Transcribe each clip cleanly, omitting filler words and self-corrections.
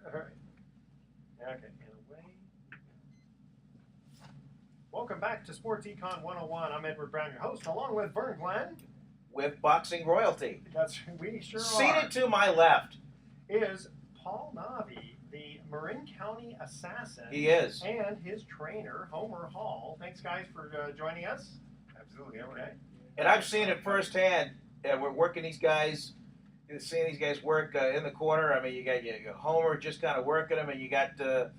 All right. Okay, and away. Welcome back to Sports Econ 101. I'm Edward Brown, your host, along with Vern Glenn. With boxing royalty. We sure Seated are. to my left. Is Paul Nave, the Marin County assassin. He is. And his trainer, Homer Hall. Thanks, guys, for joining us. Absolutely. Okay. And I've seen it firsthand. We're working these guys, seeing these guys work in the corner. I mean, you got Homer just kind of working them, and you got my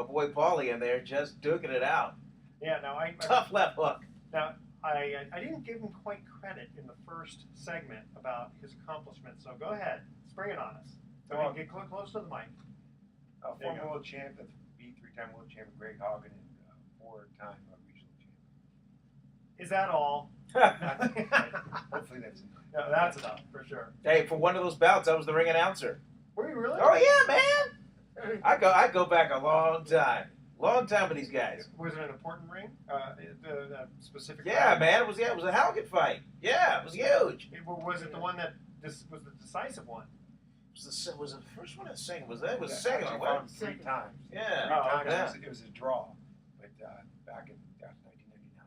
boy Paulie in there just duking it out. Yeah, now Tough left hook. Now, I didn't give him quite credit in the first segment about his accomplishments, so go ahead. Spring it on us. So get close to the mic. Former world champ, that's three-time world champion Greg Hogan, and four-time regional champion. Is that all? Hopefully that's enough. Yeah, that's enough, for sure. Hey, for one of those bouts, I was the ring announcer. Were you really? Oh yeah, man. I go back a long time with these guys. Was it an important ring? The specific? Yeah, round? man. It was a Haugen fight. Yeah, it was huge. Was it the one that was the decisive one? Was it the first one or the second? Was that? Was the second one? Fought him three times. Yeah. Three times. Yeah. It was a draw, but back in 1999.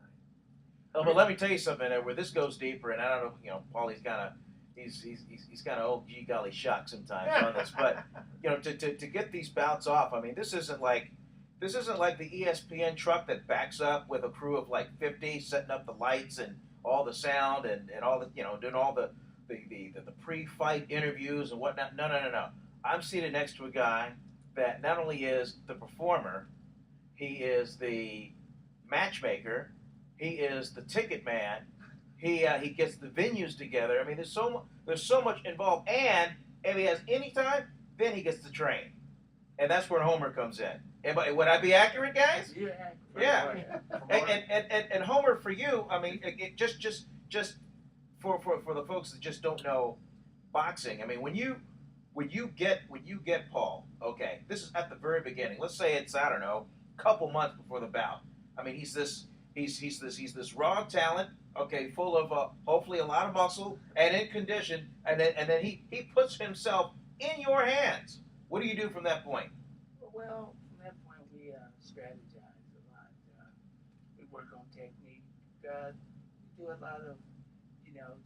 Oh, but let me tell you something. Where this goes deeper, and I don't know. Paulie's kind of he's kind of oh gee golly shocked sometimes on this, but to get these bouts off. I mean, this isn't like the ESPN truck that backs up with a crew of like 50 setting up the lights and all the sound and all the doing all the pre-fight interviews and whatnot. No. I'm seated next to a guy that not only is the performer, he is the matchmaker, he is the ticket man, he gets the venues together. I mean, there's so much involved, and if he has any time, then he gets to train, and that's where Homer comes in. Would I be accurate, guys? Yeah. And Homer, for you, I mean, just for the folks that just don't know boxing, I mean, when you get Paul, okay, this is at the very beginning. Let's say it's I don't know, a couple months before the bout. I mean, he's this raw talent, okay, full of hopefully a lot of muscle and in condition, and then he puts himself in your hands. What do you do from that point? Well, from that point we strategize a lot. We work on technique. We do a lot of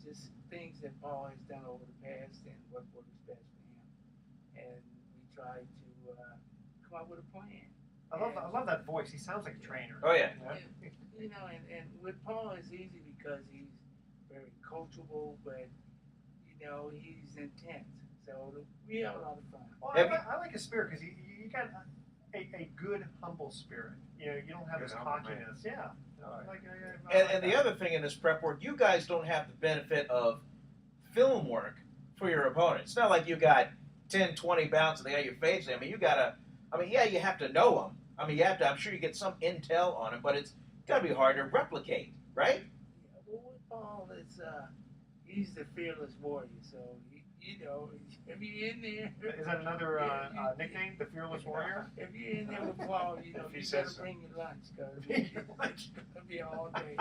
just things that Paul has done over the past and what works best for him. And we try to come up with a plan. I love that voice. He sounds like a trainer. Oh yeah. And with Paul it's easy because he's very coachable, but he's intense. So we have a lot of fun. Well, I like his spirit because you got a good, humble spirit. You don't have Good, this humble cockiness. man. Yeah. And the other thing in this prep work, you guys don't have the benefit of film work for your opponent. It's not like you got 10, 20 bouts and they got your face. I mean, you have to know them. I mean, I'm sure you get some intel on him, but it's got to be hard to replicate, right? Yeah, well, with Paul, he's the fearless warrior. So, if you're in there. Is that another nickname, the Fearless Warrior? If you're in there with Paul, you better bring your lunch because it's gonna be all day.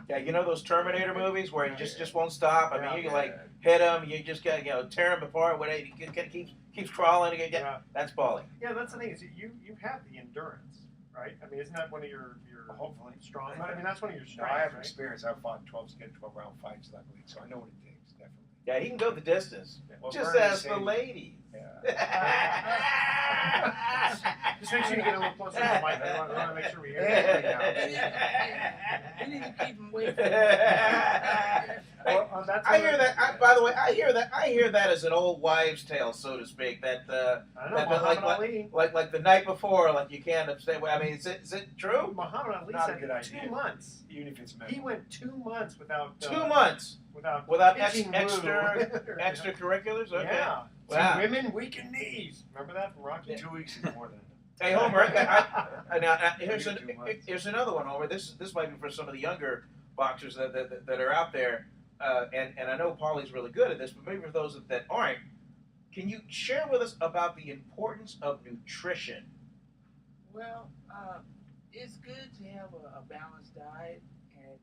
Yeah, those Terminator movies where he just won't stop. I mean, you can hit him, you just got tear him apart. When he keeps crawling again. Yeah. That's Paulie. Yeah, that's the thing is you have the endurance, right? I mean, isn't that one of your hopefully strong? I mean, that's one of your No, strengths. I have right? experience. I've fought 12 round fights, luckily, so I know what it takes, definitely. Yeah, he can go the distance. Well, Just Vern ask is the saying- ladies. Just make sure you get a little closer to the mic. I want to make sure we hear you. We need to keep him away Well, that's I hear that. By the way, I hear that as an old wives' tale, so to speak. That I know, that Muhammad Ali. like the night before, like you can't stay away. I mean, is it true? Muhammad Ali Not a said good idea. 2 months. Even if it's He went 2 months without 2 months without extra pitching blue. extracurriculars. Okay. Yeah. Wow. 2 women, weakened knees. Remember that from Rocky? 2 weeks is more than enough. Hey Homer, now here's 2 months. here's another one, Homer. This might be for some of the younger boxers that are out there, and I know Paulie's really good at this, but maybe for those that aren't, can you share with us about the importance of nutrition? Well, it's good to have a balanced diet and,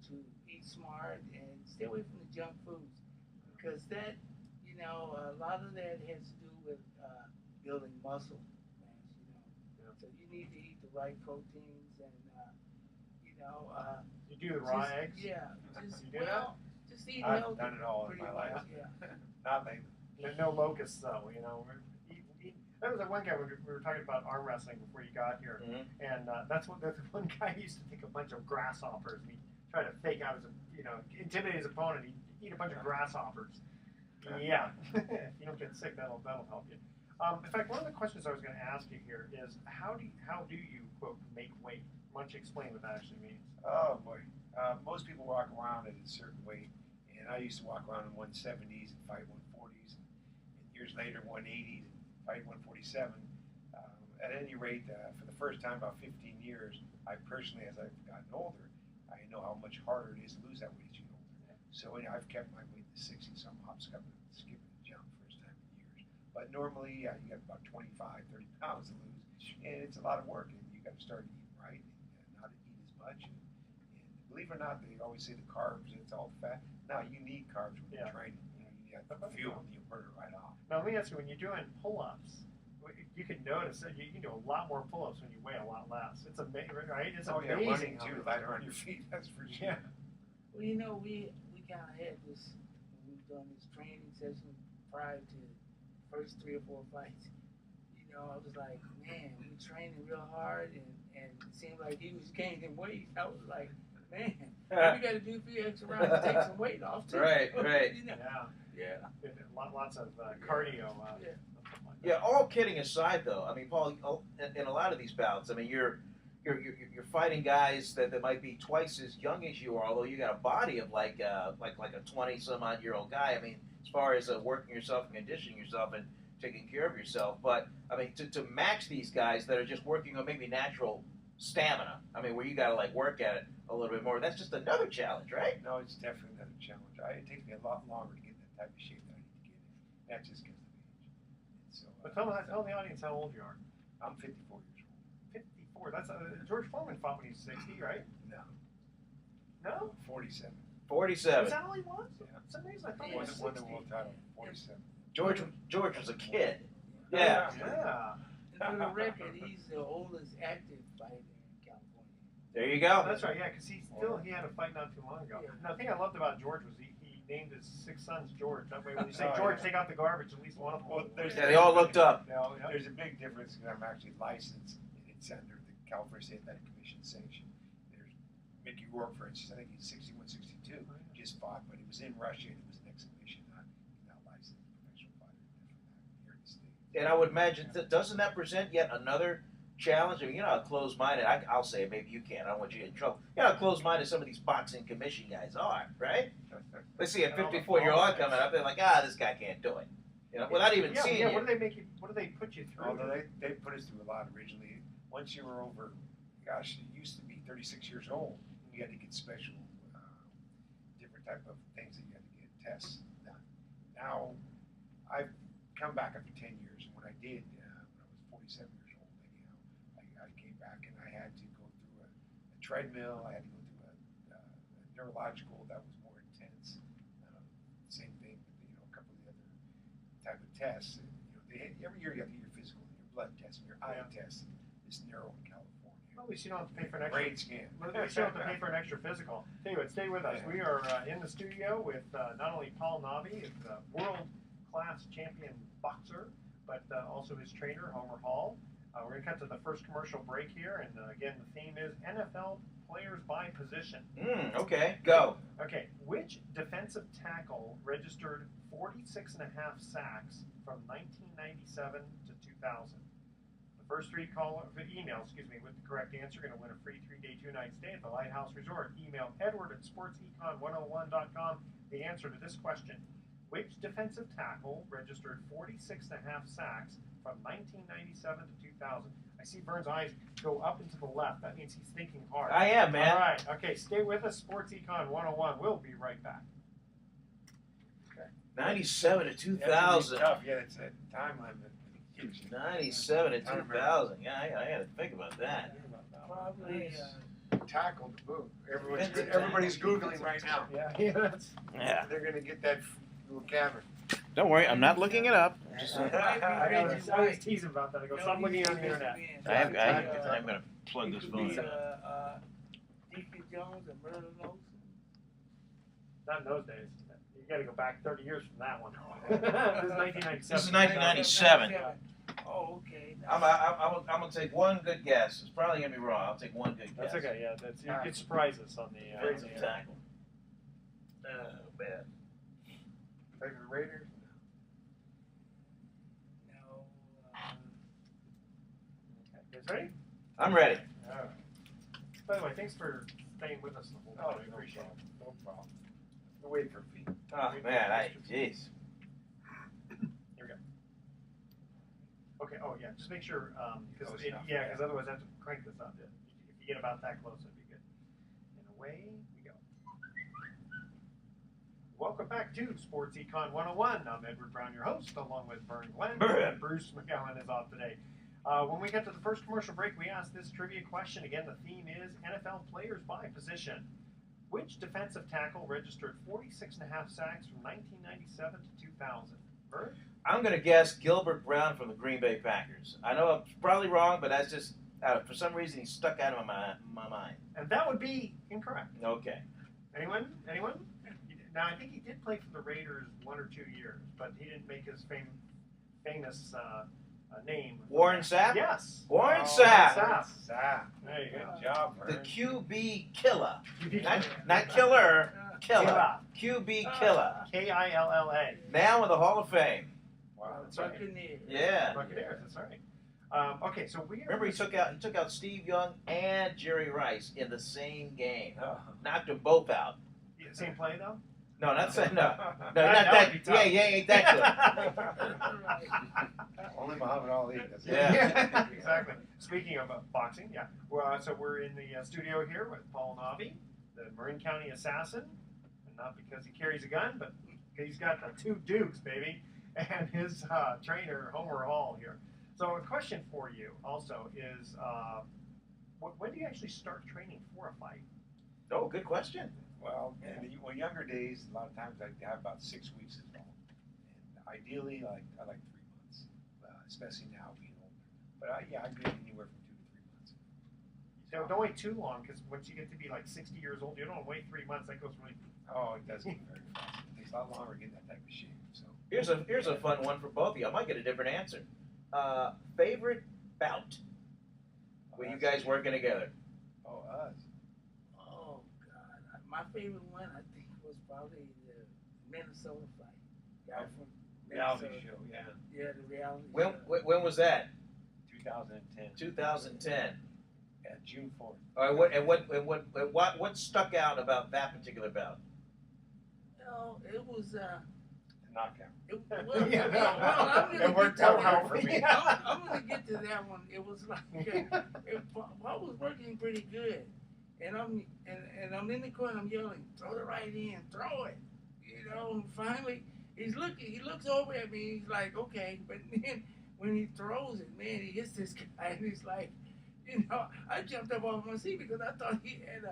to eat smart and stay away from the junk foods because that, know, a lot of that has to do with building muscle mass. You know, so you need to eat the right proteins and you know. You do the raw just, eggs? Yeah, just You do that? just eat I've healthy. done it all in pretty my much, life. Yeah. Not lately. No locusts, though. You know, that was the one guy we were talking about arm wrestling before you got here, and that's what the one guy used to take a bunch of grasshoppers and he tried to fake out intimidate his opponent. He'd eat a bunch of grasshoppers. Yeah, if you don't get sick, that'll help you. In fact, one of the questions I was going to ask you here is how do you quote make weight? Why don't you explain what that actually means? Oh boy, most people walk around at a certain weight, and I used to walk around in 170s and fight 140s, and years later 180s and fight 147. At any rate, for the first time about 15 years, I personally, as I've gotten older, I know how much harder it is to lose that weight as you get older. So I've kept my weight in the 60s, so I'm skipping and jump first time in years. But normally, you got about 25, 30 pounds to lose, and it's a lot of work, and you got to start eating right and not eat as much. And believe it or not, they always say the carbs, it's all fat. Now, you need carbs when you're training. You need fuel, and you burn it right off. Now, let me ask you, when you're doing pull-ups, you can notice that you can do a lot more pull-ups when you weigh a lot less. It's amazing, right? It's amazing. Running too, lighter on your feet, that's for sure. Yeah. Well, you know, we kind of had this when we were doing this training session prior to the first 3 or 4 fights. You know, I was like, man, we training real hard, and it seemed like he was gaining weight. I was like, man, we got to do a few extra rounds to take some weight off too. Right. You know? Yeah. Lots of cardio. Yeah, all kidding aside, though, I mean, Paul, in a lot of these bouts, I mean, you're fighting guys that might be twice as young as you are, although you got a body of like a 20-some-odd-year-old guy. I mean, as far as working yourself and conditioning yourself and taking care of yourself. But I mean, to match these guys that are just working on maybe natural stamina, I mean, where you got to like work at it a little bit more. That's just another challenge, right? No, it's definitely another challenge. It takes me a lot longer to get in that type of shape that I need to get in. That just because of age. So, But tell the audience how old you are. I'm 54 years old. 54. That's George Foreman fought when he was 60, right? No. No? 47. 47. Is that all he was? Yeah. For some reason I thought he Won was the 60. world title. 47. George was a kid. Yeah. Yeah. And for the record, he's the oldest active fighter in California. There you go. That's right. Yeah, because he had a fight not too long ago. Yeah. Now, the thing I loved about George was he named his 6 sons George. That way, when you say Oh, George, yeah. take out the garbage. At least one of them. Well, Yeah, they all looked up. Now, there's a big difference because I'm actually licensed. It's under the California State Athletic Commission sanction. There's Mickey Rourke, for instance. I think he's 61, 62. Just fought, but he was in Russia and it was an exhibition. He's not licensed professional fighter here in the States. And I would imagine, doesn't that present yet another challenge? I mean, you know how close-minded, I'll say it, maybe you can't, I don't want you to get in trouble. You know how close-minded some of these boxing commission guys are, right? They see a 54-year-old coming up, they're like, this guy can't do it. You know, without even seeing yeah. you. What do they put you through? Although they put us through a lot originally. Once you were over, gosh, it used to be 36 years old, you had to get special, different type of things that you had to get tests done. Now, I've come back after 10 years, and when I did, when I was 47 years old, anyhow, I came back and I had to go through a treadmill, I had to go through a neurological that was more intense. Same thing with, a couple of the other type of tests. Every year you have to get your physical, your blood test, and your eye test. This neuro in California. Well, at least you don't have to pay for an extra. Brain scan. At least you don't have to pay for an extra physical. Tell you what, stay with us. We are in the studio with not only Paul Nave, the world-class champion boxer, but also his trainer, Homer Hall. We're going to cut to the first commercial break here, and again, the theme is NFL players by position. Okay, go. Okay, which defensive tackle registered 46 and a half sacks from 1997 to 2000? The first 3 emails, with the correct answer going to win a free 3-day, 2-night stay at the Lighthouse Resort. Email edward@sportsecon101.com the answer to this question. Which defensive tackle registered 46 and a half sacks from 1997 to 2000? I see Vern's eyes go up and to the left. That means he's thinking hard. I am, man. All right. Okay, stay with us. Sports Econ 101. We'll be right back. 97 to That's 2000. tough. Yeah, it's a time limit. 97 to 2000. Yeah, I had to think about that. Probably. Tackle the boot. Everybody's Googling right now. Yeah. Yeah. They're going to get that little cavern. Don't worry, I'm not looking it up. I was teasing about that. I go, stop looking on the internet. I'm going to plug this phone in. Deacon Jones and Merlin Olsen. Not in those days. You got to go back 30 years from that one. This is 1997. This is 1997. Oh, okay. I'm going to take one good guess. It's probably going to be wrong. I'll take one good guess. That's okay, yeah. You get surprises on the Defensive tackle. Bad. Favorite Raiders? No. You guys ready? I'm ready. By the way, thanks for staying with us the whole time. I appreciate it. No problem. We're waiting for feet. Oh, man. Jeez. Here we go. Okay, oh, yeah, just make sure, because otherwise I have to crank this up. If you get about that close, it'd be good. And away we go. Welcome back to Sports Econ 101. I'm Edward Brown, your host, along with Vern Glenn. Bruce McGowan is off today. When we get to the first commercial break, we asked this trivia question. Again, the theme is NFL players by position. Which defensive tackle registered 46.5 sacks from 1997 to 2000? Vern? I'm going to guess Gilbert Brown from the Green Bay Packers. I know I'm probably wrong, but that's just, for some reason, he stuck out of my mind. And that would be incorrect. Okay. Anyone? Now, I think he did play for the Raiders 1 or 2 years, but he didn't make his famous name. Warren Sapp? Yes. Warren Sapp. Sapp. There you go. Good job, The Vern. QB killer. Not killer, killer. QB killer. K-I-L-L-A. Now in the Hall of Fame. Wow, that's right. Buccaneers. Yeah. Buccaneers, that's right. Okay, so we Remember, he took out Steve Young and Jerry Rice in the same game. Oh. Knocked them both out. Same play, though? No, not saying no. No, not That that. would be tough. Yeah, ain't that Only Muhammad Ali does it. Yeah. Exactly. Speaking of boxing, yeah. Well, so we're in the studio here with Paul Nave, the Marin County assassin, and not because he carries a gun, but he's got the 2 Dukes, baby, and his trainer Homer Hall here. So a question for you also is, when do you actually start training for a fight? good? Oh, good question. Well, in the younger days, a lot of times I'd have about 6 weeks as well. And ideally, I like 3 months, especially now being older. But I'd be anywhere from 2 to 3 months. So don't wait too long, because once you get to be like 60 years old, you don't wait 3 months. That goes really. Oh, it does get very fast. It takes a lot longer to get in that type of shape. So Here's a fun one for both of you. I might get a different answer. Favorite bout when you guys working together? Oh, us. Oh, God. My favorite one, I think, was probably the Minnesota fight. Guy from Reality Minnesota. show, yeah. Yeah, the reality When show. when was that? 2010. 2010. At June 4th. All right. What stuck out about that particular bout? No, it was The knockout. well, Yeah, I'm it gonna worked get to out well for me. I'm gonna get to that one. It was like I was working pretty good, and I'm in the corner. I'm yelling, "Throw the right in, throw it!" You know. And finally, he looks over at me. He's like, "Okay," but then when he throws it, man, he hits this guy, and he's like, you know, I jumped up off my seat because I thought he had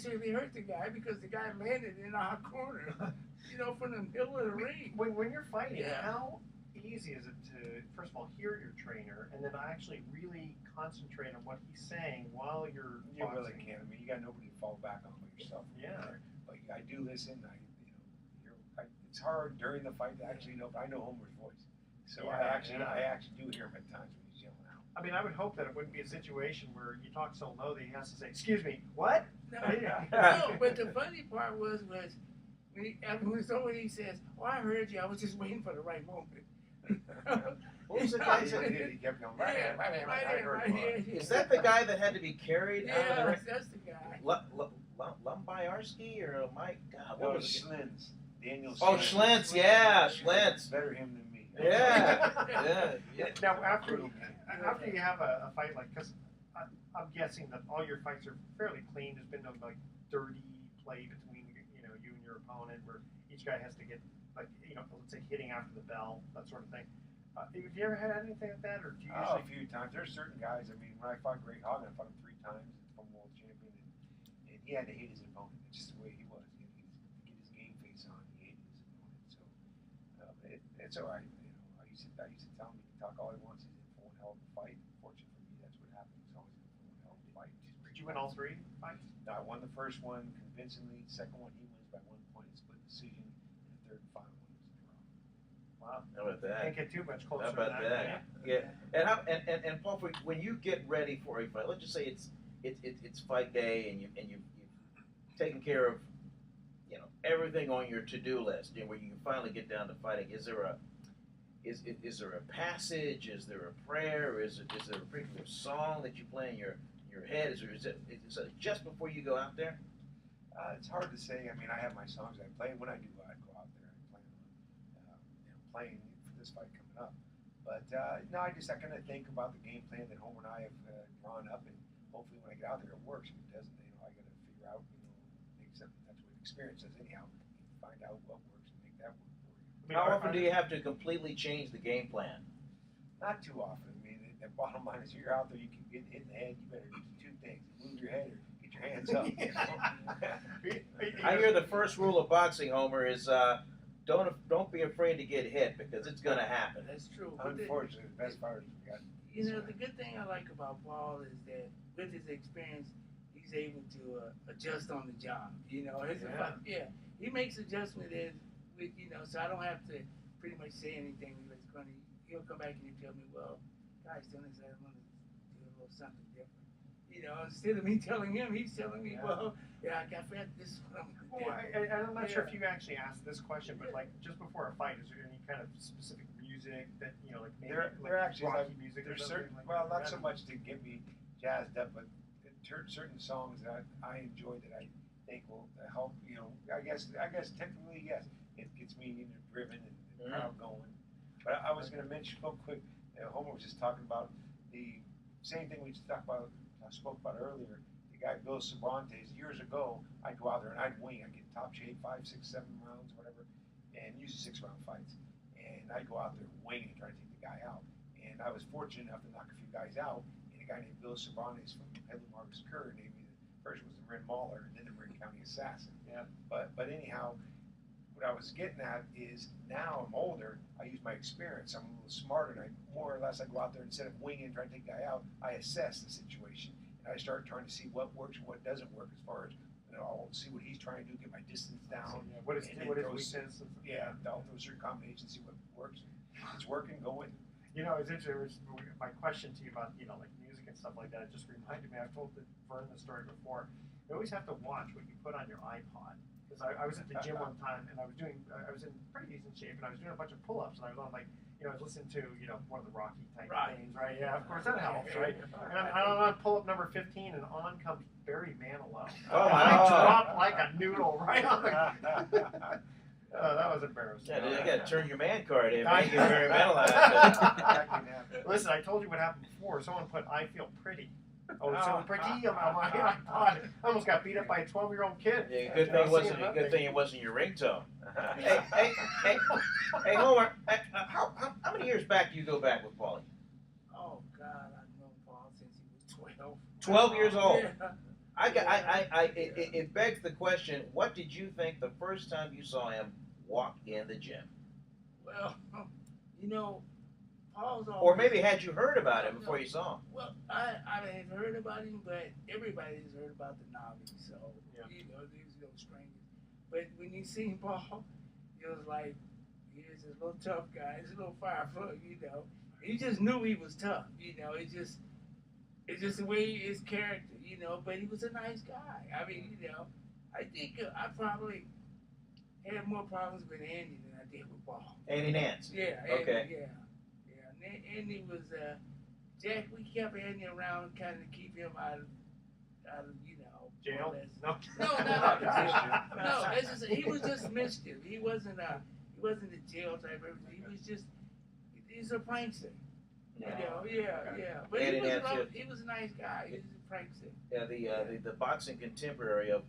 seriously hurt the guy because the guy landed in our corner, you know, from the middle of the ring. When you're fighting, Yeah. how easy is it to, first of all, hear your trainer and then actually really concentrate on what he's saying while you're You really boxing? can't. I mean, you got nobody to fall back on but yourself. Yeah. But I do listen. It's hard during the fight to actually know. But I know Homer's voice, so Yeah, I actually do hear him at times when he's yelling out. I mean, I would hope that it wouldn't be a situation where you talk so low that he has to say, "Excuse me, what?" No, no, but the funny part was when somebody he says, "Oh, I heard you. I was just waiting for the right moment." What was the guy He that? he kept going Yeah, right in. Is that the guy that had to be carried out of the Yeah, ring? that's the guy. Lumbiarski or my God? No, What it was was it? Schlins. Daniel Oh, Schlentz. Yeah, Schlentz. Better him than me. Yeah. Now, after you have a fight like, because I'm guessing that all your fights are fairly clean. There's been no like dirty play between you and your opponent where each guy has to get like let's say hitting after the bell, that sort of thing. Have you ever had anything like that, or do you Oh, usually? a few times. There's certain guys. I mean, when I fought Great Hog, I fought him 3 times, from world champion, and he had to hate his opponent. It's just the way he was. To get his game face on, he hated his opponent. So It's all right. You know, I used to tell him he can talk all he wants. He's in for one hell of a fight. Fortunately for me, that's what happened. He's always in for one hell of a fight. Did you win all 3 fights? No, I won the first one convincingly. The second one he wins by 1 point, split decision, and the third and final one was a draw. Wow. How about that? Can't get too much closer. How about than that? Yeah. And Paul, when you get ready for a fight, let's just say it's fight day, and you've taken care of, you know, everything on your to-do list, and where you can finally get down to fighting. Is there a passage? Is there a prayer? Is there a particular song that you play in your head? Is it just before you go out there? It's hard to say. I mean, I have my songs I play. When I do, I go out there and plan on playing for this fight coming up. But no, I kind of think about the game plan that Homer and I have drawn up, and hopefully when I get out there it works. If it doesn't, you know, I got to figure out, you know, make something. That's what experience is anyhow. You find out what works and make that work for you. How often do you have to completely change the game plan? Not too often. I mean, the bottom line is, you're out there, you can get hit in the head. You better do 2 things: move your head or get your hands up. You know? I hear the first rule of boxing, Homer, is don't be afraid to get hit, because it's going to happen. That's true. Unfortunately, the best fighters we got. You know, the good thing I like about Paul is that with his experience, he's able to adjust on the job. You know, he makes adjustments as with, you know, so I don't have to pretty much say anything that's funny. He'll come back and he'll tell me, well, guys, don't say I'm going to do a little something different. You know, instead of me telling him, he's telling me, well, yeah, I got that. This is what I'm going to do. Well, I'm not sure if you actually asked this question, but like just before a fight, is there any kind of specific music that, you know, like maybe they're actually Rocky like, music? There's or certain, like well, not that? so much to get me jazzed up, but certain songs that I enjoy that I think will help. You know, I guess technically yes, it gets me, you know, driven and the crowd going. But I was going to mention real quick. Homer was just talking about the same thing we spoke about earlier. The guy Bill Cervantes, years ago, I'd go out there and I'd wing. I'd get top shape, 5, 6, 7 rounds, whatever, and usually 6-round fights. And I'd go out there winging and try to take the guy out. And I was fortunate enough to knock a few guys out. And a guy named Bill Cervantes from Headley Marcus Kerr named me. The first was the Marin Mauler, and then the Marin County Assassin. Yeah. But anyhow, what I was getting at is now I'm older, I use my experience, I'm a little smarter, and I more or less I go out there, instead of winging and trying to take the guy out, I assess the situation. And I start trying to see what works and what doesn't work, as far as, you know, I'll see what he's trying to do, get my distance down. Yeah, what is weakness? Yeah, I'll throw certain combinations, see what works. If it's working, go with it. You know, it's interesting. My question to you about, you know, like music and stuff like that, it just reminded me. I've told Vern the story before. You always have to watch what you put on your iPod. Because I was at the gym one time, and I was in pretty decent shape, and I was doing a bunch of pull-ups, and I was on, like, you know, I was listening to, you know, one of the Rocky type things, right? Yeah, of course that helps, right? And I'm on pull-up number 15, and on comes Barry Manilow. Oh, I wow. dropped like a noodle right on the. That was embarrassing. Yeah, you got to turn your man card in. I- Man, get very mental out. Listen, I told you what happened before. Someone put "I feel pretty." Oh, so pretty on my iPod. I almost got beat up by a 12-year-old kid. Yeah, good thing it wasn't your ringtone. hey, Homer. How many years back do you go back with Paulie? Oh God, I've known Paul since he was 12. 12 years old. Yeah. It begs the question: what did you think the first time you saw him walk in the gym? Well, you know, Paul's always. Or maybe had you heard about him before you saw him? Well, I had heard about him, but everybody has heard about the Nave, so you know, there's no strangers. But when you seen Paul, it was like, here's this little tough guy, he's a little firefoot, you know. You just knew he was tough, you know. It's just the way his character, you know. But he was a nice guy. I mean, you know, I think I probably had more problems with Andy than I did with Paul. Andy Nance. Yeah. Okay. Andy, yeah. Andy was Jack. We kept Andy around, kind of keep him out of you know, Jail? No, No. not out of jail. No, it's just, he was just mischief. He wasn't a jail type of. He's a prankster. You know, yeah. But Andy he Nance, was a nice guy. He was a prankster. Yeah, the boxing contemporary of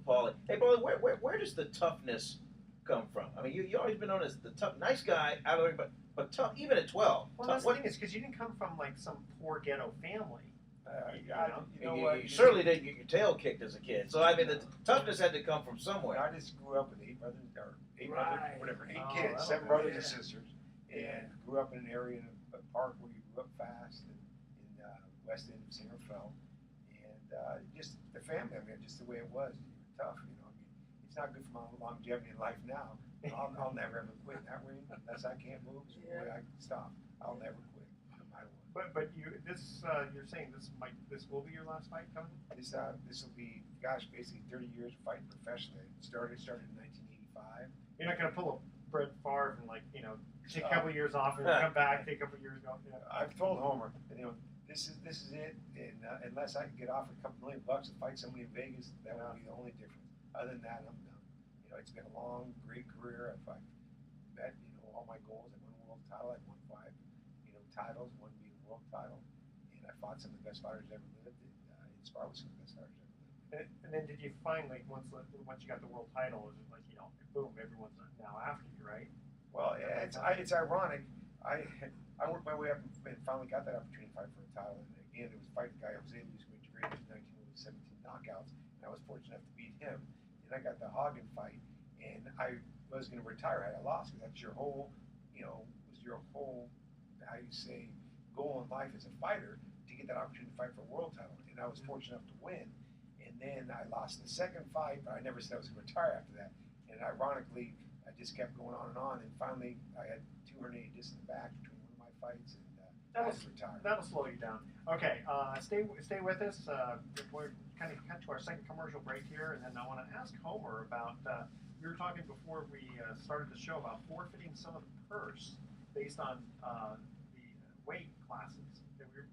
Paulie. Hey, Paulie, where does the toughness come from? I mean, you always been known as the tough, nice guy out of there, but tough even at 12. Well, tough, that's the thing is because you didn't come from like some poor gghetto family. You know you what? certainly didn't get your tail kicked as a kid. So I mean, the toughness had to come from somewhere. I just grew up with 8 Right. Eight Oh, kids, that'll 7 do. brothers and Yeah. sisters, and grew up in an area in a park where you grew up fast in west end of Sangerfeld, and just the family. I mean, just the way it was. You were tough, you know. I mean, it's not good for my longevity in life now. I'll never ever quit that ring unless I can't move. So the way I can stop, I'll never quit, no matter what. But you're saying this will be your last fight coming? This will be, gosh, basically 30 years of fighting professionally. It started in 1985. You're not gonna pull a Brett Favre and take a couple of years off and come back, take a couple of years off. Yeah. I've told Homer, this is it, and unless I can get offered a couple $1 million to fight somebody in Vegas, that will be the only difference. Other than that, I'm done. It's been a long, great career. I've met, all my goals. I won a world title. I won 5, titles, one being a world title, and I fought some of the best fighters ever lived, and inspired with some of the best fighters ever lived. And then did you find once you got the world title, is it boom, everyone's now after you, right? Well, it's ironic. I worked my way up and finally got that opportunity to fight for a title. And again, it was fighting a guy Jose Luis Madrid, 17 knockouts, and I was fortunate enough to beat him. And I got the Hagen fight, and I was going to retire had I lost, because that's your whole, how you say, goal in life as a fighter, to get that opportunity to fight for a world title. And I was fortunate enough to win. And then I lost the second fight, but I never said I was going to retire after that. And ironically, I just kept going on, and finally I had 280 discs in the back between one of my fights, and I had to retire. That'll slow you down. Okay, stay with us. We're kind of cut to our second commercial break here, and then I want to ask Homer about. We were talking before we started the show about forfeiting some of the purse based on the weight classes.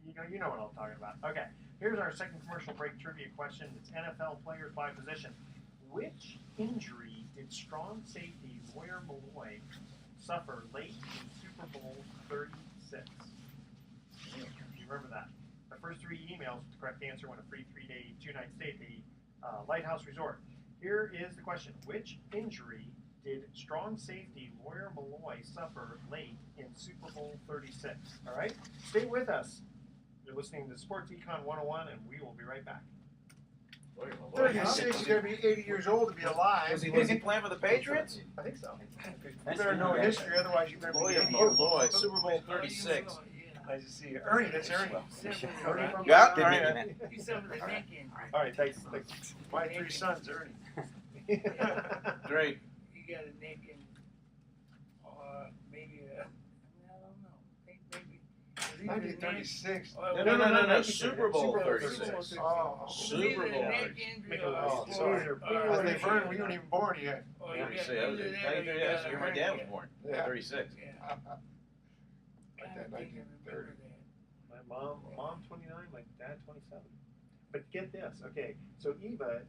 You know what I'm talking about. Okay, here's our second commercial break trivia question. It's NFL players by position. Which injury did strong safety Lawyer Malloy suffer late in Super Bowl 36? You remember that. The first 3 emails with the correct answer won a free 3-day, 2-night stay at the Lighthouse Resort. Here is the question. Which injury did strong safety Lawyer Malloy suffer late in Super Bowl 36? All right? Stay with us. You're listening to Sports Econ 101, and we will be right back. 36, he's going to be 80 years old to be alive. Was he playing for the Patriots? I think so. You better know history, otherwise you better be Lawyer 80 years old. Malloy, Super Bowl 36. Nice to see you. Ernie, that's Ernie. Ernie from Yeah, the- Ernie. You suffered a neck injury. All right, thanks. My 3 sons, Ernie. Great. You got a neck injury. Or maybe I don't know. I think maybe. 1936. No. Super Bowl Super Bowl 36. Oh, Super Bowl. Make a Oh, list. sorry. Or- They burned, we weren't even born yet. Yeah, you say that was 1936. My dad was born. Yeah. 36. Yeah. Like that, 1930. My mom 29, my dad 27. But get this, okay, so Eva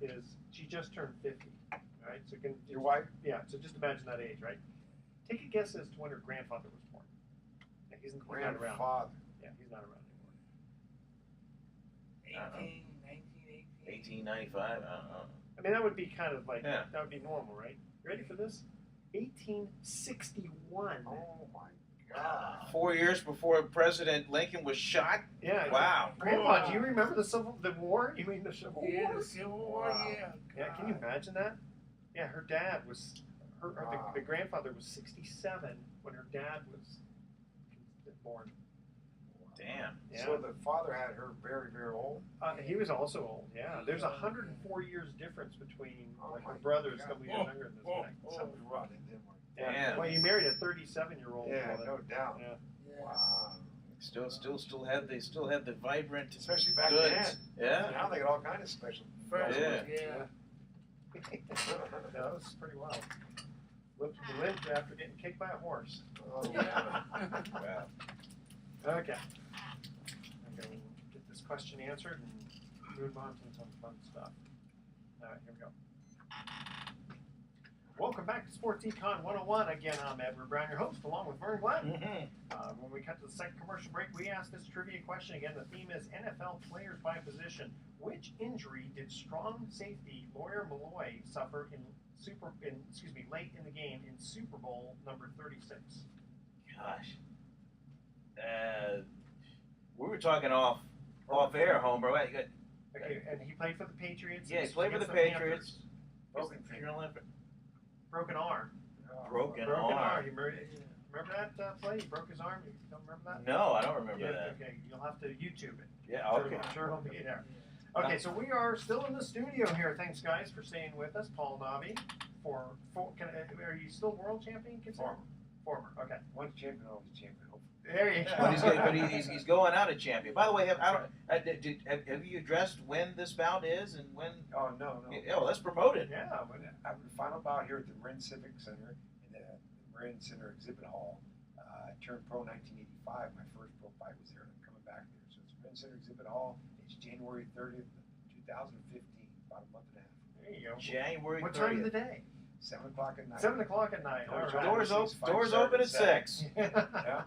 she just turned 50, all right? So Your wife? Yeah, so just imagine that age, right? Take a guess as to when her grandfather was born. Yeah, he's not around. Grandfather. Yeah, he's not around anymore. 1895. I don't know. I mean, that would be kind of like, Yeah. that would be normal, right? You ready for this? 1861. Oh my God. 4 years before President Lincoln was shot. Yeah. Wow. Grandpa, do you remember the war? You mean the Civil Yeah, War? the Civil War, Wow. yeah. Yeah, can you imagine that? Yeah, her dad was, Wow. the grandfather was 67 when her dad was born. Damn. Yeah. So the father had her very, very old? He was also old, yeah. There's 104 years difference between Oh her my brothers, a God. couple years younger than this guy. Something rotten in Denmark. Yeah. Damn. Well, he married a 37-year-old Yeah, woman. no doubt. Yeah. Yeah. Wow. Still had the vibrant Especially back goods. then. Yeah. Now they got all kind of special. First, Yeah. yeah. That was pretty wild. Lived after getting kicked by a horse. Oh, Yeah. Wow. Okay. I'm going to get this question answered and move on to some fun stuff. All right, here we go. Welcome back to Sports Econ 101. Again, I'm Edward Brown, your host, along with Vern Glenn. Mm-hmm. When we cut to the second commercial break, we asked this trivia question. Again, the theme is NFL players by position. Which injury did strong safety Lawyer Malloy suffer late in the game in Super Bowl number 36? Gosh. We were talking off air, Homer. Wait, good. Okay, and he played for the Patriots. Yeah, he played for the against Patriots. Broken arm. Broken Broken arm. arm. You remember that play? He broke his arm. You don't remember that? No, I don't remember that. Okay, you'll have to YouTube it. Yeah, okay. I'm sure it'll be there. Okay, so we are still in the studio here. Thanks, guys, for staying with us. Paul Nave, are you still world champion? Former. Okay. Once champion, always champion. There you go. But he's going out a champion. By the way, have you addressed when this bout is and when? Oh no. Yeah, well, let's promote it. Yeah. I'm the final bout here at the Marin Civic Center in the Marin Center Exhibit Hall. I turned pro 1985. My first pro fight was there, and I'm coming back there. So it's Marin Center Exhibit Hall. It's January 30th, 2015. About a month and a half. There you go. January 30th. What time of the day? 7 o'clock at night. 7 o'clock at night. All right. Doors open at 6. Yeah.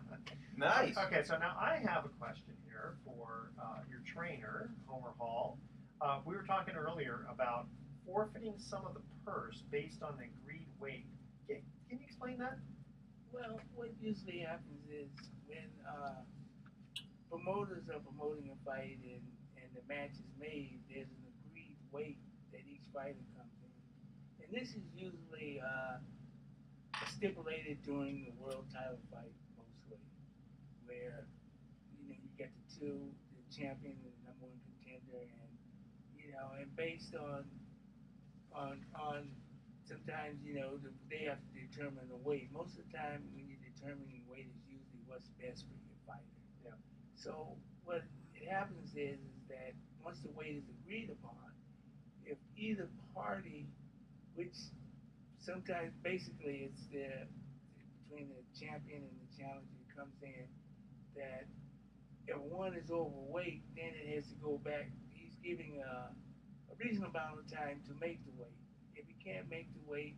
Nice. Okay, so now I have a question here for your trainer, Homer Hall. We were talking earlier about forfeiting some of the purse based on the agreed weight. Can you explain that? Well, what usually happens is when promoters are promoting a fight and the match is made, there's an agreed weight that each fighter comes in. And this is usually stipulated during the world title fight mostly, where you get the champion and the number one contender, and based on sometimes they have to determine the weight. Most of the time when you're determining weight is usually what's best for your fighter. Yeah. So what happens is that once the weight is agreed upon, if either party, which sometimes basically it's between the champion and the challenger comes in, that if one is overweight, then it has to go back. He's giving a reasonable amount of time to make the weight. If he can't make the weight,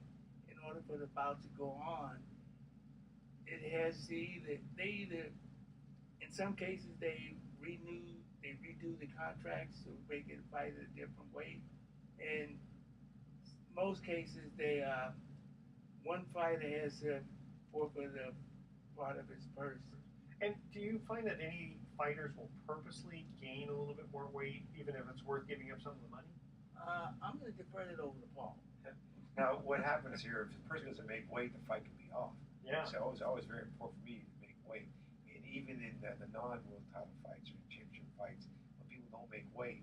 in order for the bout to go on, it has to either in some cases they redo the contracts to make it fight at a different weight. In most cases, one fighter has to forfeit a part of his purse. And do you find that any fighters will purposely gain a little bit more weight, even if it's worth giving up some of the money? I'm going to defer it over to Paul. Now, what happens here, if the person doesn't make weight, the fight can be off. Yeah. So it's always very important for me to make weight. And even in the non-world title fights or championship fights, when people don't make weight,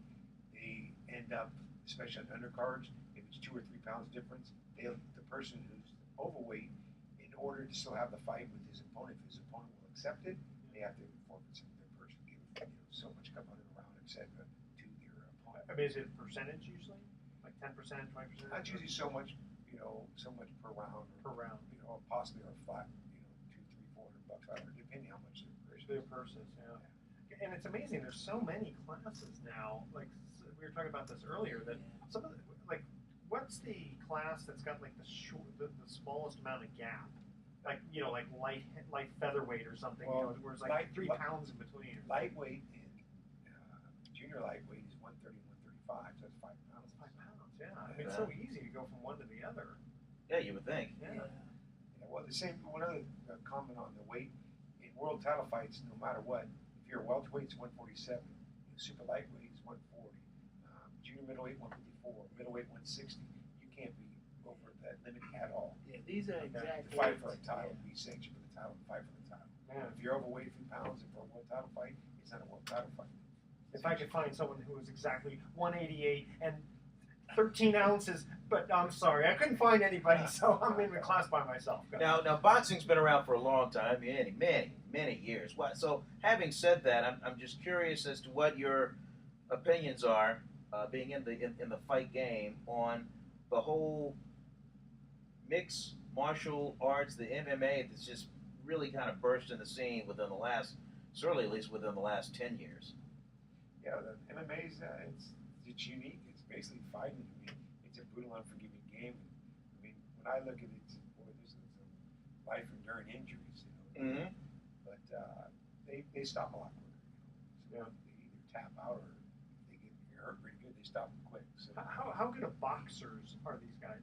they end up, especially on undercards, if it's 2 or 3 pounds difference, the person who's overweight, in order to still have the fight with his opponent, if his opponent will accept it, they have to forfeit some of their purse, give so much component around, etc., to their opponent. I mean, is it a percentage usually? Like 10%, 20%? Not usually so much, so much per round. Possibly or flat, $200, $300, $400, depending how much their purses. Yeah. And it's amazing. There's so many classes now. Like we were talking about this earlier. That some of what's the class that's got like the smallest amount of gap? Like like light featherweight or something. Well, where it's like 3 pounds in between. Lightweight and junior lightweight is 130, 135. So that's 5 pounds. 5 pounds. Yeah. I mean, it's so easy to go from one to the other. Yeah, you would think. Yeah. Well, one other comment on the weight in world title fights, no matter what, if you're a welterweight, it's 147. Super lightweight is 140. Junior middleweight 154. Middleweight 160. You can't be over that limit at all. Yeah, these are exact. To fight for a title, be sanctioned for the title, and fight for the title. Yeah. If you're overweight a few pounds and for a world title fight, it's not a world title fight. If I could find someone who was exactly 188 and 13 ounces, but I'm sorry, I couldn't find anybody, so I'm in the class by myself. Now, boxing's been around for a long time, many years. So, having said that, I'm just curious as to what your opinions are, being in the fight game, on the whole mixed martial arts, the MMA, that's just really kind of burst in the scene certainly at least within the last 10 years. Yeah, the MMA is it's unique. It's basically fighting. I mean, it's a brutal, unforgiving game. I mean, when I look at it, there's some life-enduring injuries, Mm-hmm. But they stop a lot quicker. So they either tap out or if they get hurt pretty good, they stop them quick. So how good of boxers are these guys?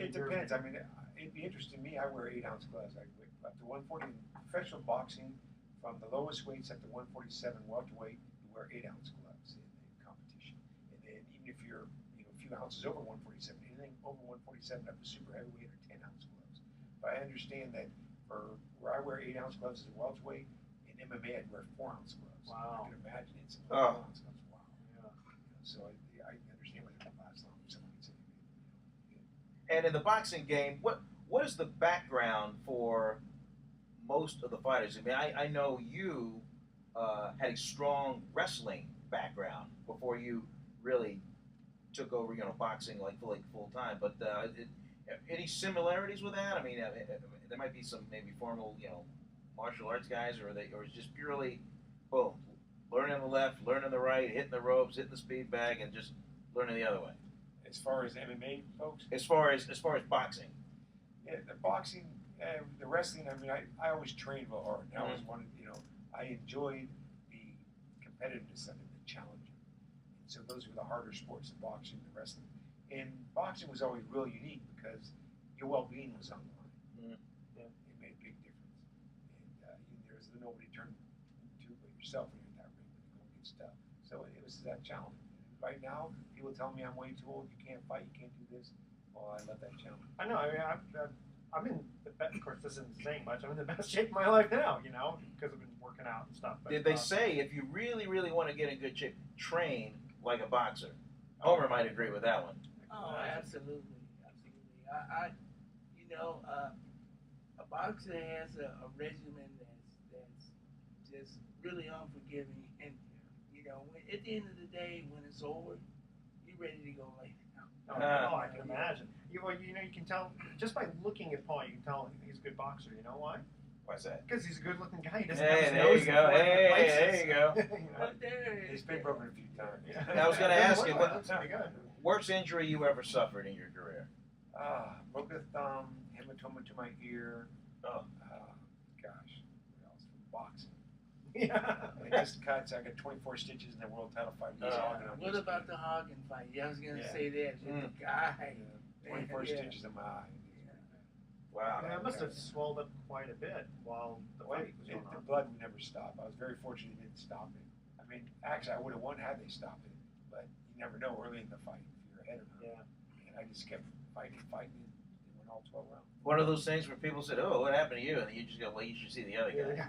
It depends. I mean, it'd be interesting to me. I wear 8-ounce gloves. I weigh up to 140 in professional boxing. From the lowest weights up to 147 welterweight, you wear 8-ounce gloves in competition. And then even if you're a few ounces over 147, anything over 147 up to super heavyweight are 10-ounce gloves. But I understand that for where I wear 8-ounce gloves as a welterweight, in MMA I'd wear 4-ounce gloves. Wow. I can imagine it's 4-ounce gloves. Wow. Yeah. So I understand why they don't last long. Someone gets it. And in the boxing game, what is the background for most of the fighters? I mean, I know you had a strong wrestling background before you really took over, boxing like full time. But any similarities with that? I mean, there might be some maybe formal, martial arts guys, or it's just purely, boom, learning the left, learning the right, hitting the ropes, hitting the speed bag, and just learning the other way. As far as MMA folks, As far as boxing, yeah, the boxing, the wrestling. I mean, I always trained real hard. And I always wanted, I enjoyed the competitiveness of it, the challenge. And so those were the harder sports, the boxing, the wrestling. And boxing was always really unique because your well-being was on the line. Yeah, it made a big difference. And there's nobody to turn to but yourself when you're in that ring when you go get stuff. So it was that challenge. Right now, people tell me I'm way too old. You can't fight. You can't do this. Well, I love that challenge. I know. I mean, I'm in the best. Of course, this isn't saying much. I'm in the best shape of my life now. Because I've been working out and stuff. But, did they say if you really, really want to get in good shape, train like a boxer? Homer might agree with that one. Oh, absolutely, absolutely. A boxer has a regimen that's just really unforgiving, and at the end of the day, when it's over, you're ready to go lay down. I can imagine. You can tell just by looking at Paul. You can tell he's a good boxer. You know why? Why's that? Because he's a good-looking guy. He doesn't Hey, have his there nose you in go. 4 different Hey, places. there you go. But there, He's been broken a few times. I was gonna ask you, what- Looks pretty good. Worst injury you ever suffered in your career? Broke a thumb, hematoma to my ear. Oh. Gosh, what else? Boxing. Yeah. I just cuts. I got 24 stitches in the world title fight. What about the Hagen fight? Yeah, I was gonna say that. The guy. 24 stitches in my eye. Wow. Yeah, it must have swelled up quite a bit while the fight was going The on. blood would never stop. I was very fortunate it didn't stop it. I mean, actually, I would have won had they stopped it, but you never know early in the fight if you're ahead or not. Yeah. And I just kept fighting, and it went all 12 rounds. One of those things where people said, "Oh, what happened to you?" and you just go, "Well, you should see the other guy."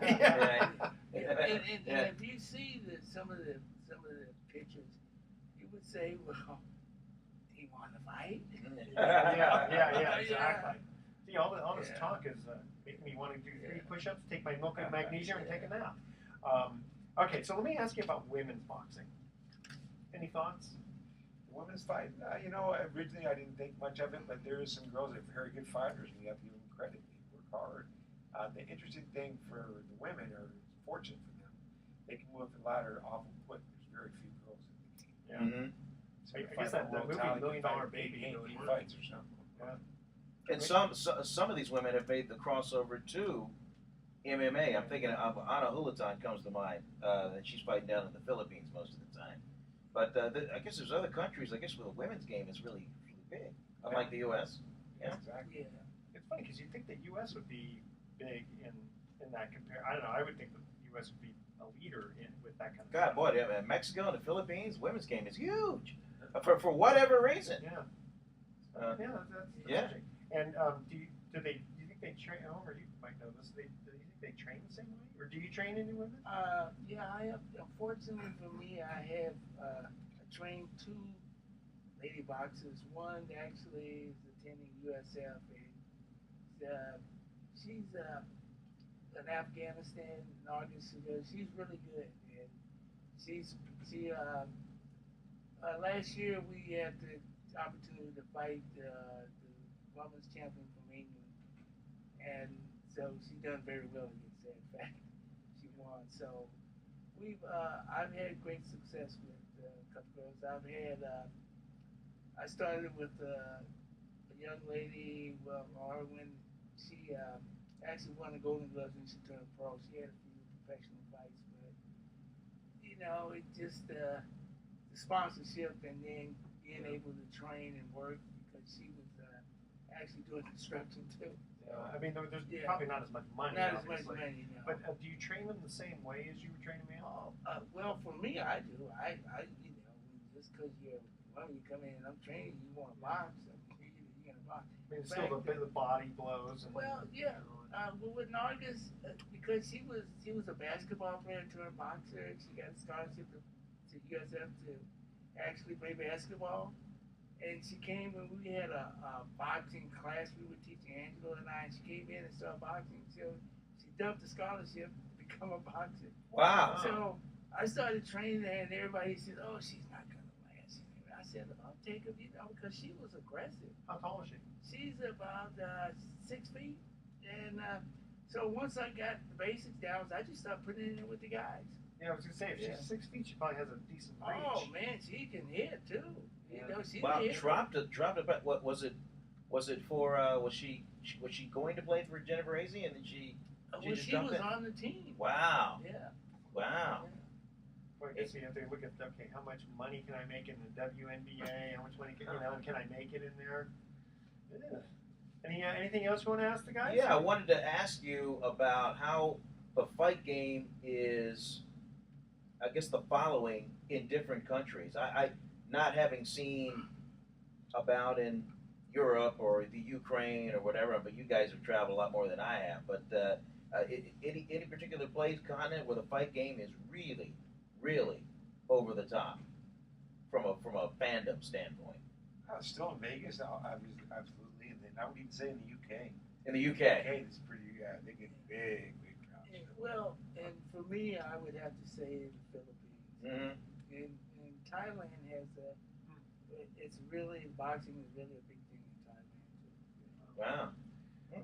Yeah. And if you see some of the pictures, you would say, well, he won the fight. Yeah, exactly. See, all this talk is making me want to do 3 push-ups, take my milk of magnesium, and take a nap. Okay, so let me ask you about women's boxing. Any thoughts? The women's fight, originally I didn't think much of it, but there is some girls that are very good fighters, and you have to give them credit. They work hard. The interesting thing for the women, or fortunate for them, they can move the ladder awful quick. There's very few girls in the game. Yeah. Mm-hmm. So I guess that movie $1 Million Baby really worked. fights or something. Yeah. And some of these women have made the crossover to MMA. I'm thinking of Ana Hulatan comes to mind, and she's fighting down in the Philippines most of the time. But I guess there's other countries. I guess where the women's game is really, really big, unlike the U.S. Yeah, exactly. Yeah. It's funny because you'd think the U.S. would be big in that compare. I don't know. I would think the U.S. would be a leader with that kind of God, stuff. boy, Mexico and the Philippines, women's game is huge for whatever reason. Yeah. Uh, That's yeah. interesting. And do you think they train? Homer, you might know this. Do you think they train the same way, or do you train any women? Yeah, I have. Unfortunately for me, I have trained 2 lady boxers. One actually is attending USF, and she's in Afghanistan. In August, she's really good, and she. Last year we had the opportunity to fight the women's champion from England, and so she done very well against that. In fact, she won. So I've had great success with a couple girls. I started with a young lady, when she actually won the Golden Gloves when she turned pro. She had a few professional fights, but it just the sponsorship and then being able to train and work because she was actually doing construction too. I mean, there's probably not as much money. Not as much obviously. money, But do you train them the same way as you were training me? Well, for me, I do. I just because when you come in and I'm training, you want to box, you're gonna I mean, still the body blows. And, Well, yeah. But with Nargis, because she was a basketball player turned boxer, she got a scholarship to USF to actually play basketball. And she came when we had a boxing class. We were teaching Angela and I, and she came in and started boxing. So she dumped the scholarship to become a boxer. Wow. So I started training her, and everybody said, "Oh, she's not gonna last." I said, "I'll take her, because she was aggressive." How tall is she? She's about 6 feet, and so once I got the basics down, I just started putting it in with the guys. Yeah, I was gonna say if she's 6 feet, she probably has a decent reach. Oh man, she can hit too. You know, she Wow, hit. dropped it. But what was it? Was it for? Was she going to play for Jennifer Azzi, and then she just She dumped was it? on the team. Wow. Yeah. Wow. Well, I guess you have to look at, okay, how much money can I make in the WNBA? How much money can I make it in there? Yeah. Anything else you want to ask the guys? Yeah, I wanted to ask you about how the fight game is, I guess, the following in different countries. I not having seen about in Europe or the Ukraine or whatever, but you guys have traveled a lot more than I have. But any particular place, continent where the fight game is really, really over the top from a fandom standpoint? Still in Vegas, I was absolutely, and then I would even say in the UK. In the UK. UK, it's pretty. They get big crowds. Yeah, well, and for me, I would have to say the Philippines. Mm-hmm. And Thailand has it's really, boxing is really a big thing in Thailand too. Wow.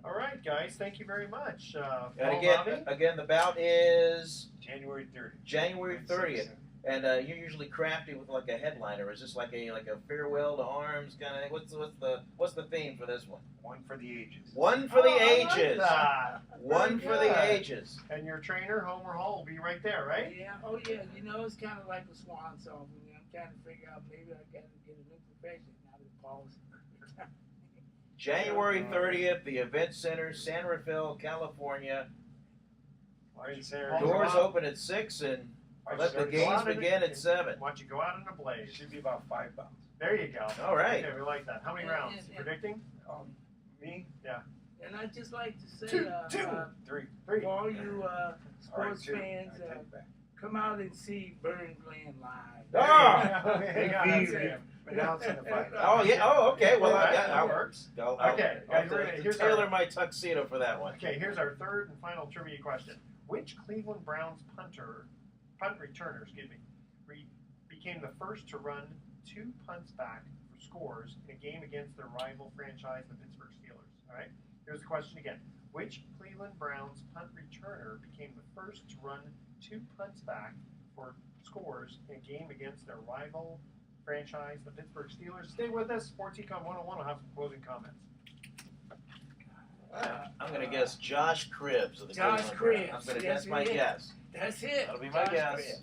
All right, guys. Thank you very much. And Paul Nave? again, the bout is January 30th. January 30th. And you're usually crafty with like a headliner. Is this like a farewell to arms kind of? What's the theme for this one? One for the ages. One for the I like ages. that. One Very for the good. ages. And your trainer, Homer Hall, will be right there, right? Yeah. Oh yeah. You know, it's kind of like a swan song. I'm trying to figure out maybe I got to get a new profession now that Paul's. January 30th, the Event Center, San Rafael, California. Doors open at 6 and let the games begin at 7. Why don't you go out in a blaze? Should be about 5 pounds. There you go. All right. Okay, we like that. How many rounds? Yeah. Predicting? Me? And I'd just like to say, Three. Three. for all you sports two. fans, I take it back. come out and see Burn Glenn live. Ah! Hang on, Big that's V. it. Announcing the fight. Oh yeah. Oh okay. Well, All right, that that works. I'll Okay, have guys, we're gonna- to here's tailor our- my tuxedo for that one. Okay, here's our third and final trivia question. Which Cleveland Browns punt returner, became the first to run 2 punts back for scores in a game against their rival franchise, the Pittsburgh Steelers? All right, here's the question again. Which Cleveland Browns punt returner became the first to run 2 punts back for scores in a game against their rival franchise, the Pittsburgh Steelers? Stay with us. Sports Econ 101 will have some closing comments. I'm gonna guess Josh Cribbs of the Josh Cleveland Cribbs. Browns. I'm gonna Yes, guess my it is. guess. That's it. That'll be my Josh guess.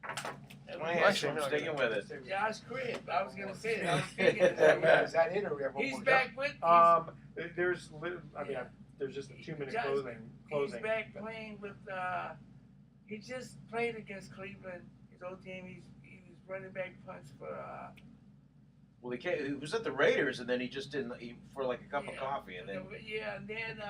Cribbs. My guess. I'm sticking with it. Josh Cribbs. I was gonna say that. I was thinking Is that it or we have one he's more? back with. There's just a 2-minute Josh- closing. He's back playing with. He just played against Cleveland. His old team. He was running back punch for. Well, he was at the Raiders, and then he just didn't for like a cup of coffee, and then Yeah, and then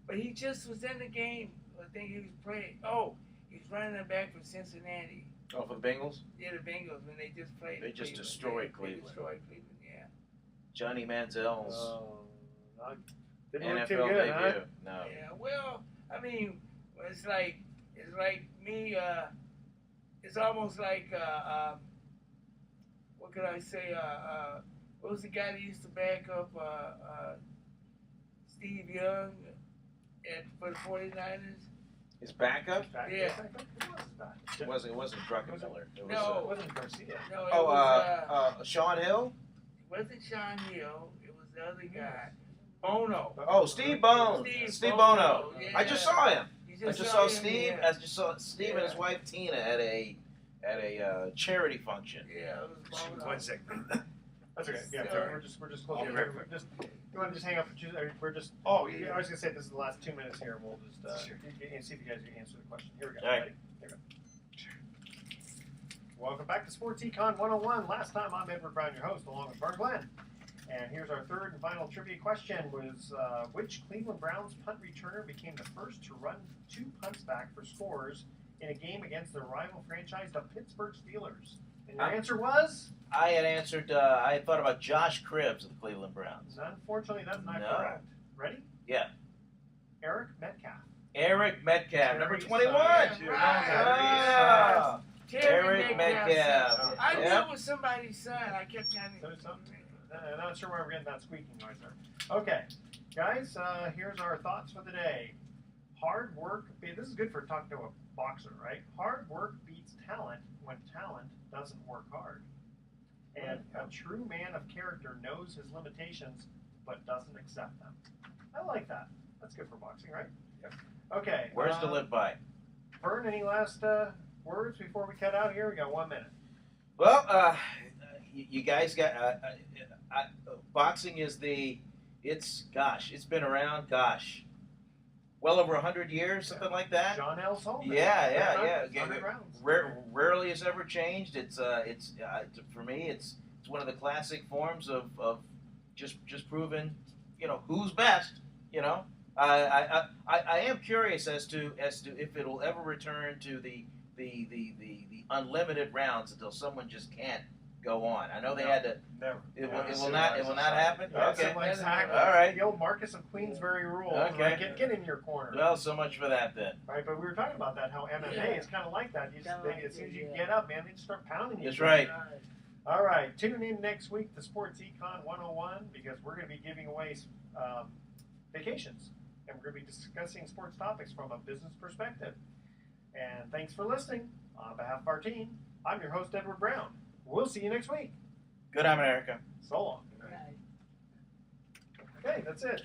but he just was in the game. I think he was playing. Oh, he's running back for Cincinnati. oh, for the Bengals, Yeah, the Bengals when they just played. They just Cleveland. destroyed They Cleveland. destroyed Cleveland. Yeah. Johnny Manziel's Didn't look too NFL good, debut. huh? No, Yeah. Well, I mean, it's like me. It's almost like what could I say? What was the guy that used to back up Steve Young for the 49ers? his backup Yeah. it wasn't Druckenmiller. It was, No. It wasn't Garcia. No, it was, Sean Hill. it wasn't Sean Hill. It was the other guy, Bono. Oh, Steve Bono. Steve Bono. Yeah. I just saw him. You I just saw him, Steve. Yeah. I just saw Steve and his wife Tina at a charity function. Yeah, it was Bono. 1 second. That's okay. Yeah, Sorry. we're just closing. Okay, We're perfect. you want to just hang up? We're just. Oh, yeah. I was gonna say this is the last 2 minutes here. We'll just see if you guys can answer the question. Here we go. All right. Ready? Here we go. Welcome back to Sports Econ 101. Last time I'm Edward Brown, your host, along with Bert Glenn. And here's our third and final trivia question: was which Cleveland Browns punt returner became the first to run 2 punts back for scores in a game against their rival franchise, the Pittsburgh Steelers? And your answer was? I had answered. I had thought about Josh Cribbs of the Cleveland Browns. Unfortunately, that's not No. correct. Ready? Yeah. Eric Metcalf. Eric Metcalf, number 21. Right. Terry Eric Metcalf. I knew Yep. it was somebody's son. I kept trying to. So something. I'm not sure why we're getting that squeaking noise there. Okay, guys, here's our thoughts for the day. Hard work. This is good for talking to a boxer, right? Hard work beats talent when talent doesn't work hard. And a true man of character knows his limitations but doesn't accept them. I like that. That's good for boxing, right? Yep. Okay. Words to live by. Vern, any last words before we cut out here? We got 1 minute. Well, you guys got boxing is it's been around, well over 100 years, something like that. John L. Sullivan. Yeah. 100 rounds. Rarely has ever changed. It's for me, it's one of the classic forms of just proving, who's best. I am curious as to if it'll ever return to the unlimited rounds until someone just can't go on. I know they had to. Never. It will not happen. That's Okay. exactly. All right. The old Marcus of Queensberry rule. Okay. Right? Get in your corner. Well, so much for that then. Right, but we were talking about that, how MMA is kind of like that. As soon as you get up, man, they just start pounding you. That's right. All right, tune in next week to Sports Econ 101 because we're going to be giving away vacations. And we're going to be discussing sports topics from a business perspective. And thanks for listening. On behalf of our team, I'm your host, Edward Brown. We'll see you next week. Good night, America. So long. Okay, that's it.